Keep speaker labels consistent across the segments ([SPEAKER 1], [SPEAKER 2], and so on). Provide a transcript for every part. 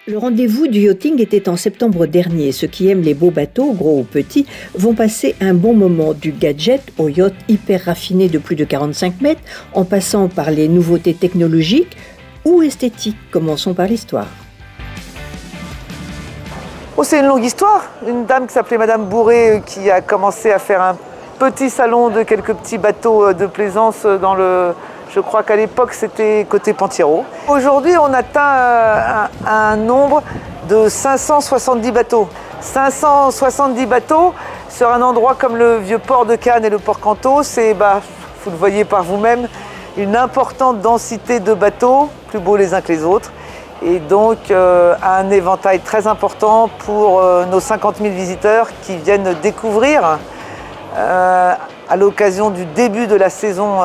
[SPEAKER 1] Le rendez-vous du yachting était en septembre dernier. Ceux qui aiment les beaux bateaux, gros ou petits, vont passer un bon moment, du gadget au yacht hyper raffiné de plus de 45 mètres, en passant par les nouveautés technologiques ou esthétiques. Commençons par l'histoire.
[SPEAKER 2] Oh, c'est une longue histoire. Une dame qui s'appelait Madame Bourré qui a commencé à faire un petit salon de quelques petits bateaux de plaisance dans le... Je crois qu'à l'époque, c'était côté Pentiro. Aujourd'hui, on atteint un nombre de 570 bateaux. 570 bateaux sur un endroit comme le vieux port de Cannes et le port Canto, c'est, vous le voyez par vous-même, une importante densité de bateaux, plus beaux les uns que les autres. Et donc, un éventail très important pour nos 50 000 visiteurs qui viennent découvrir à l'occasion du début de la saison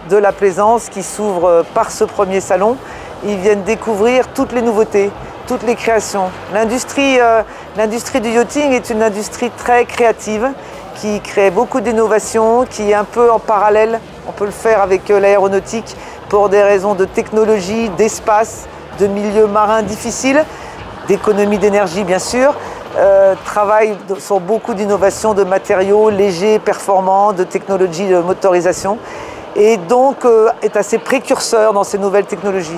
[SPEAKER 2] de la plaisance qui s'ouvre par ce premier salon. Ils viennent découvrir toutes les nouveautés, toutes les créations. L'industrie du yachting est une industrie très créative qui crée beaucoup d'innovations, qui est un peu en parallèle. On peut le faire avec l'aéronautique pour des raisons de technologie, d'espace, de milieux marins difficiles, d'économie d'énergie bien sûr. Travaille sur beaucoup d'innovations de matériaux légers, performants, de technologies de motorisation et donc est assez précurseur dans ces nouvelles technologies.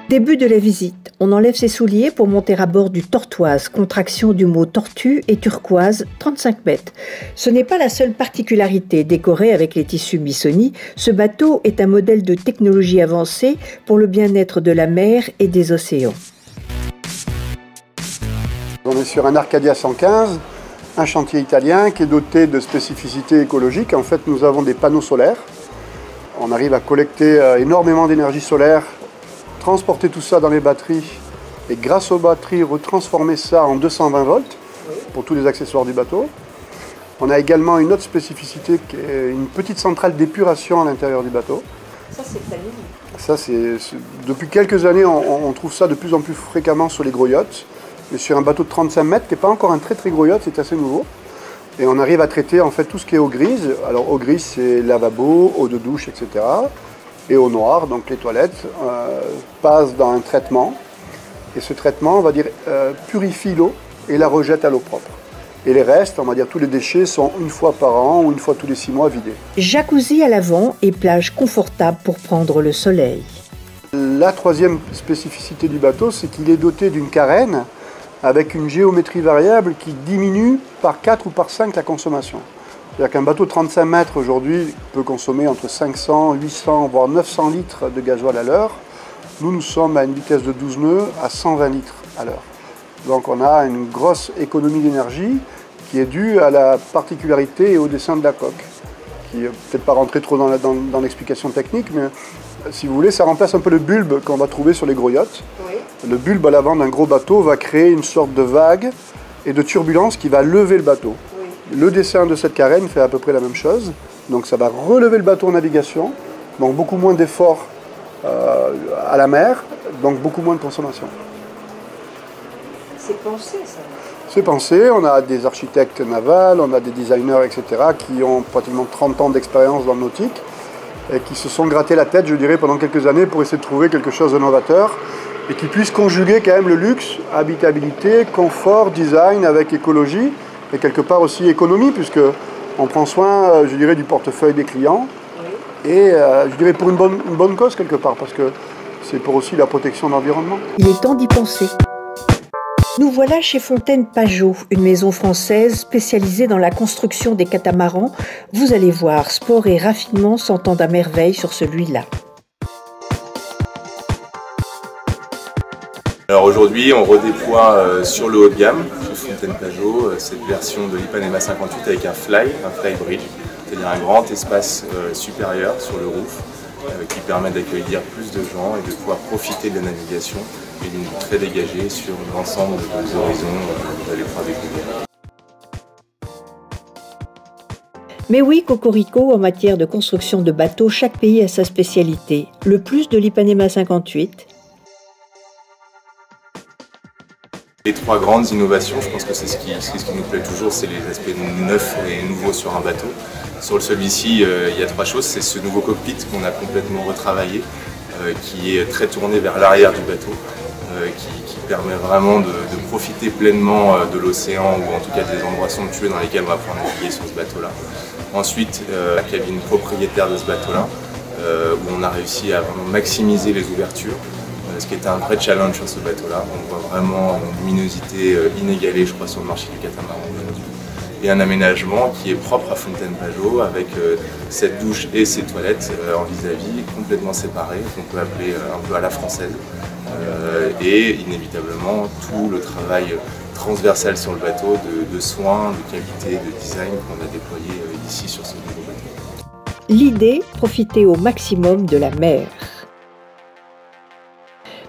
[SPEAKER 1] Début de la visite, on enlève ses souliers pour monter à bord du Tortoise, contraction du mot tortue et turquoise, 35 mètres. Ce n'est pas la seule particularité. Décoré avec les tissus Missoni, ce bateau est un modèle de technologie avancée pour le bien-être de la mer et des océans.
[SPEAKER 3] On est sur un Arcadia 115, un chantier italien qui est doté de spécificités écologiques. En fait, nous avons des panneaux solaires. On arrive à collecter énormément d'énergie solaire, transporter tout ça dans les batteries et grâce aux batteries retransformer ça en 220 volts pour tous les accessoires du bateau. On a également une autre spécificité qui est une petite centrale d'épuration à l'intérieur du bateau.
[SPEAKER 1] Ça c'est fabuleux.
[SPEAKER 3] Ça depuis quelques années on trouve ça de plus en plus fréquemment sur les gros yachts. Mais sur un bateau de 35 mètres qui n'est pas encore un très très gros yacht, c'est assez nouveau. Et on arrive à traiter en fait tout ce qui est eau grise. Alors eau grise c'est lavabo, eau de douche, etc. Et eau noire, donc les toilettes, passent dans un traitement. Et ce traitement, on va dire, purifie l'eau et la rejette à l'eau propre. Et les restes, on va dire, tous les déchets sont une fois par an ou une fois tous les 6 mois vidés.
[SPEAKER 1] Jacuzzi à l'avant et plage confortable pour prendre le soleil.
[SPEAKER 3] La troisième spécificité du bateau, c'est qu'il est doté d'une carène avec une géométrie variable qui diminue par 4 ou par 5 la consommation. C'est-à-dire qu'un bateau de 35 mètres aujourd'hui peut consommer entre 500, 800, voire 900 litres de gasoil à l'heure. Nous sommes à une vitesse de 12 nœuds à 120 litres à l'heure. Donc on a une grosse économie d'énergie qui est due à la particularité et au dessin de la coque. Qui ne peut-être pas rentrer trop dans l'explication technique, mais si vous voulez, ça remplace un peu le bulbe qu'on va trouver sur les gros yachts. Oui. Le bulbe à l'avant d'un gros bateau va créer une sorte de vague et de turbulence qui va lever le bateau. Le dessin de cette carène fait à peu près la même chose, donc ça va relever le bateau en navigation, donc beaucoup moins d'efforts à la mer, donc beaucoup moins de consommation.
[SPEAKER 1] C'est pensé ça?
[SPEAKER 3] C'est pensé, on a des architectes navals, on a des designers, etc. qui ont pratiquement 30 ans d'expérience dans le nautique et qui se sont grattés la tête, je dirais, pendant quelques années pour essayer de trouver quelque chose de novateur et qui puisse conjuguer quand même le luxe, habitabilité, confort, design avec écologie. Et quelque part aussi économie, puisqu'on prend soin, je dirais, du portefeuille des clients. Oui. Et je dirais pour une bonne cause quelque part, parce que c'est pour aussi la protection de l'environnement.
[SPEAKER 1] Il est temps d'y penser. Nous voilà chez Fontaine Pajot, une maison française spécialisée dans la construction des catamarans. Vous allez voir, sport et raffinement s'entendent à merveille sur celui-là.
[SPEAKER 4] Alors aujourd'hui, on redéploie sur le haut de gamme, chez Fontaine Pajot, cette version de l'Ipanema 58 avec un fly bridge, c'est-à-dire un grand espace supérieur sur le roof qui permet d'accueillir plus de gens et de pouvoir profiter de la navigation et d'une vue très dégagée sur l'ensemble des horizons que vous allez pouvoir découvrir.
[SPEAKER 1] Mais oui, Cocorico, en matière de construction de bateaux, chaque pays a sa spécialité. Le plus de l'Ipanema 58,
[SPEAKER 4] Les trois grandes innovations, je pense que c'est ce qui nous plaît toujours, c'est les aspects neufs et nouveaux sur un bateau. Sur celui-ci, il y a trois choses. C'est ce nouveau cockpit qu'on a complètement retravaillé, qui est très tourné vers l'arrière du bateau, qui permet vraiment de profiter pleinement de l'océan ou en tout cas des endroits somptueux dans lesquels on va pouvoir naviguer sur ce bateau-là. Ensuite, la cabine propriétaire de ce bateau-là, où on a réussi à vraiment maximiser les ouvertures. Ce qui était un vrai challenge sur ce bateau-là. On voit vraiment une luminosité inégalée, je crois, sur le marché du catamaran aujourd'hui. Et un aménagement qui est propre à Fontaine-Pajot, avec cette douche et ses toilettes en vis-à-vis, complètement séparées, qu'on peut appeler un peu à la française. Et inévitablement, tout le travail transversal sur le bateau, de soins, de qualité, de design qu'on a déployé ici sur ce nouveau bateau.
[SPEAKER 1] L'idée, profiter au maximum de la mer.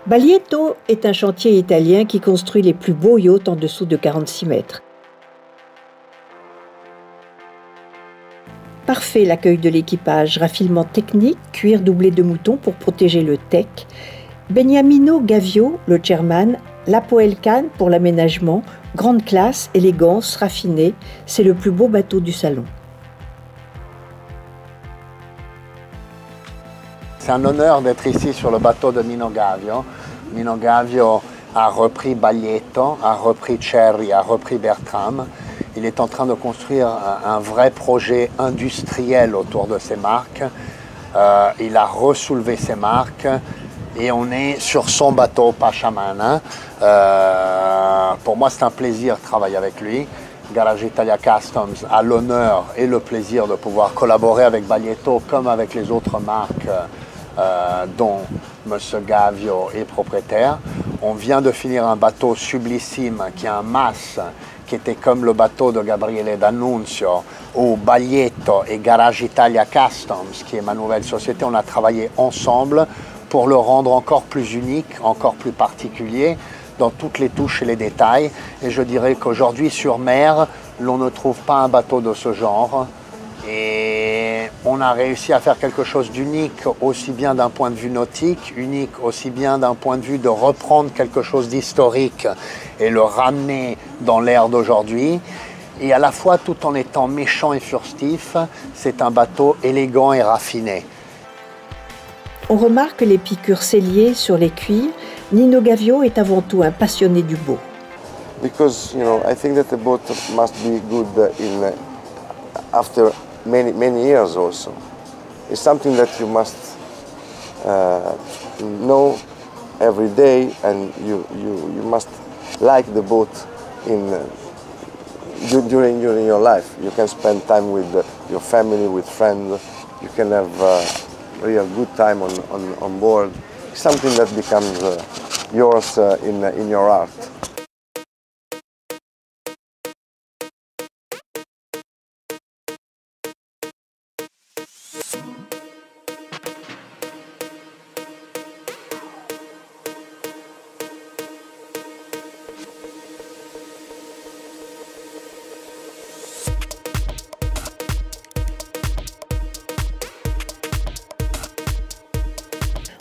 [SPEAKER 1] Baglietto est un chantier italien qui construit les plus beaux yachts en dessous de 46 mètres. Parfait l'accueil de l'équipage, raffinement technique, cuir doublé de mouton pour protéger le tech. Beniamino Gavio, le chairman, Lapo Elkan pour l'aménagement, grande classe, élégance, raffinée, c'est le plus beau bateau du salon.
[SPEAKER 5] C'est un honneur d'être ici sur le bateau de Nino Gavio. Nino Gavio a repris Baglietto, a repris Cherry, a repris Bertram. Il est en train de construire un vrai projet industriel autour de ses marques. Il a ressoulevé ses marques et on est sur son bateau Pachamana. Pour moi, c'est un plaisir de travailler avec lui. Garage Italia Customs a l'honneur et le plaisir de pouvoir collaborer avec Baglietto comme avec les autres marques dont M. Gavio est propriétaire. On vient de finir un bateau sublissime qui a un mas qui était comme le bateau de Gabriele D'Annunzio, où Baglietto et Garage Italia Customs, qui est ma nouvelle société, on a travaillé ensemble pour le rendre encore plus unique, encore plus particulier dans toutes les touches et les détails. Et je dirais qu'aujourd'hui sur mer, l'on ne trouve pas un bateau de ce genre. Et on a réussi à faire quelque chose d'unique, aussi bien d'un point de vue nautique, unique aussi bien d'un point de vue de reprendre quelque chose d'historique et le ramener dans l'ère d'aujourd'hui. Et à la fois, tout en étant méchant et furtif, c'est un bateau élégant et raffiné.
[SPEAKER 1] On remarque les piqûres selliées sur les cuirs. Nino Gavio est avant tout un passionné du beau.
[SPEAKER 6] Because I think that the boat must be good after many years also. It's something that you must know every day, and you must like the boat during your life. You can spend time with your family, with friends. You can have real good time on board. It's something that becomes yours in your art.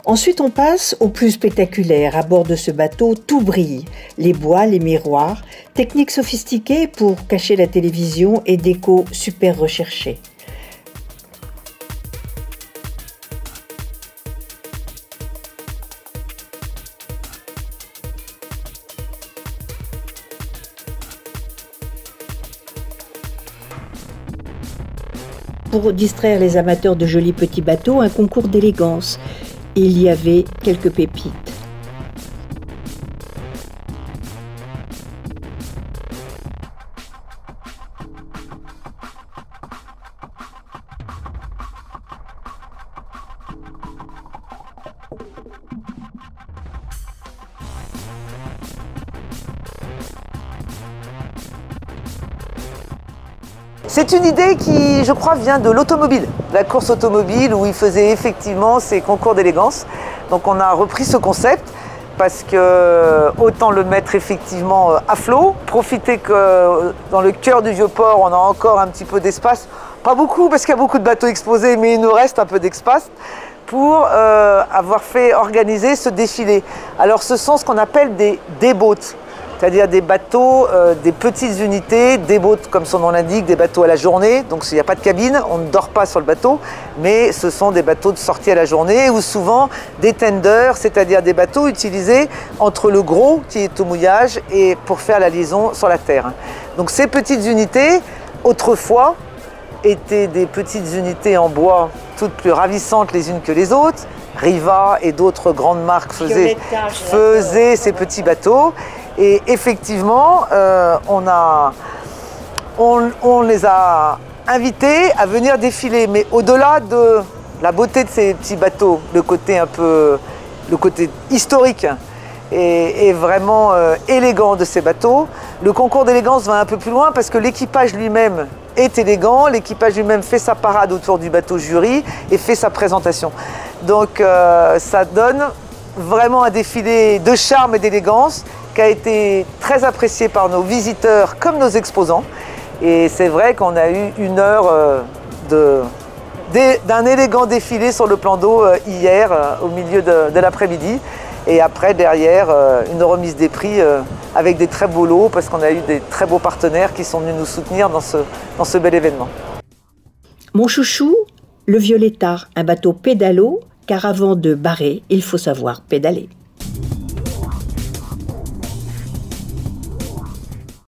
[SPEAKER 1] Ensuite, on passe au plus spectaculaire. À bord de ce bateau, tout brille. Les bois, les miroirs, techniques sophistiquées pour cacher la télévision et déco super recherchée. Pour distraire les amateurs de jolis petits bateaux, un concours d'élégance. Il y avait quelques pépites.
[SPEAKER 2] C'est une idée qui, je crois, vient de l'automobile, la course automobile où il faisait effectivement ces concours d'élégance. Donc on a repris ce concept parce que autant le mettre effectivement à flot, profiter que dans le cœur du Vieux-Port, on a encore un petit peu d'espace, pas beaucoup parce qu'il y a beaucoup de bateaux exposés, mais il nous reste un peu d'espace pour avoir fait organiser ce défilé. Alors ce sont ce qu'on appelle des boats. c'est-à-dire des bateaux, des petites unités, des boats comme son nom l'indique, des bateaux à la journée, donc s'il n'y a pas de cabine, on ne dort pas sur le bateau, mais ce sont des bateaux de sortie à la journée ou souvent des tenders, c'est-à-dire des bateaux utilisés entre le gros qui est au mouillage et pour faire la liaison sur la terre. Donc ces petites unités, autrefois, étaient des petites unités en bois, toutes plus ravissantes les unes que les autres. Riva et d'autres grandes marques faisaient ces petits bateaux. Et effectivement, on les a invités à venir défiler. Mais au-delà de la beauté de ces petits bateaux, le côté historique et vraiment élégant de ces bateaux, le concours d'élégance va un peu plus loin parce que l'équipage lui-même est élégant, l'équipage lui-même fait sa parade autour du bateau jury et fait sa présentation. Donc ça donne vraiment un défilé de charme et d'élégance qui a été très apprécié par nos visiteurs comme nos exposants. Et c'est vrai qu'on a eu 1 heure d'un élégant défilé sur le plan d'eau hier au milieu de l'après-midi. Et après, derrière, une remise des prix avec des très beaux lots parce qu'on a eu des très beaux partenaires qui sont venus nous soutenir dans ce bel événement.
[SPEAKER 1] Mon chouchou, le Violetta, un bateau pédalo, car avant de barrer, il faut savoir pédaler.